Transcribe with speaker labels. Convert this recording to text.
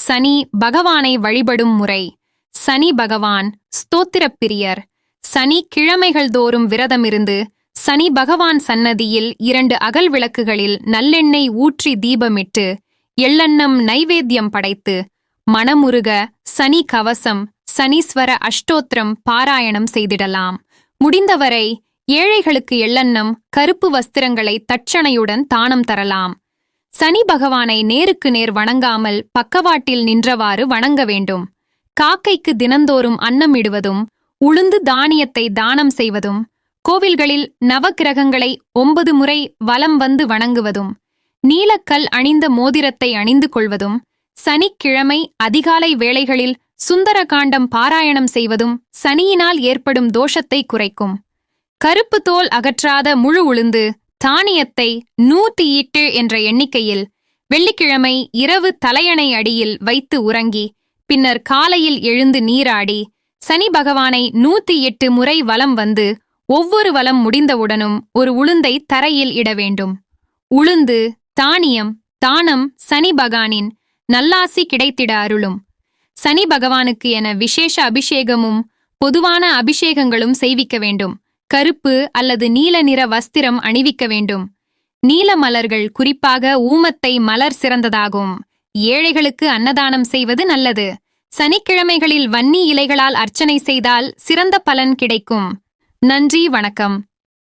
Speaker 1: சனி பகவானை வழிபடும் முறை. சனி பகவான் ஸ்தோத்திரப் பிரியர். சனி கிழமைகள் தோறும் விரதமிருந்து சனி பகவான் சன்னதியில் 2 அகல் விளக்குகளில் நல்லெண்ணெய் ஊற்றி தீபமிட்டு எள்ளெண்ணம் நைவேத்தியம் படைத்து மனமுருக சனி கவசம் சனீஸ்வர அஷ்டோத்திரம் பாராயணம் செய்திடலாம். முடிந்தவரை ஏழைகளுக்கு எள்ளெண்ணம் கருப்பு வஸ்திரங்களை தட்சணையுடன் தானம் தரலாம். சனி பகவானை நேருக்கு நேர் வணங்காமல் பக்கவாட்டில் நின்றவாறு வணங்க வேண்டும். காக்கைக்கு தினந்தோறும் அன்னம் இடுவதும் உளுந்து தானியத்தை தானம் செய்வதும் கோவில்களில் நவக்கிரகங்களை 9 முறை வலம் வந்து வணங்குவதும் நீலக்கல் அணிந்த மோதிரத்தை அணிந்து கொள்வதும் சனிக்கிழமை அதிகாலை வேளைகளில் சுந்தரகாண்டம் பாராயணம் செய்வதும் சனியினால் ஏற்படும் தோஷத்தை குறைக்கும். கருப்பு தோல் அகற்றாத முழு உளுந்து தானியத்தை 108 என்ற எண்ணிக்கையில் வெள்ளிக்கிழமை இரவு தலையணை அடியில் வைத்து உறங்கி பின்னர் காலையில் எழுந்து நீராடி சனி பகவானை 108 முறை வலம் வந்து ஒவ்வொரு வலம் முடிந்தவுடனும் ஒரு உளுந்தை தரையில் இட வேண்டும். உளுந்து தானியம் தானம் சனி பகவானின் நல்லாசி கிடைத்திட அருளும். சனி பகவானுக்கு என விசேஷ அபிஷேகமும் பொதுவான அபிஷேகங்களும் செய்விக்க வேண்டும். கருப்பு அல்லது நீல நிற வஸ்திரம் அணிவிக்க வேண்டும். நீல மலர்கள், குறிப்பாக ஊமத்தை மலர் சிறந்ததாகும். ஏழைகளுக்கு அன்னதானம் செய்வது நல்லது. சனிக்கிழமைகளில் வன்னி இலைகளால் அர்ச்சனை செய்தால் சிறந்த பலன் கிடைக்கும். நன்றி, வணக்கம்.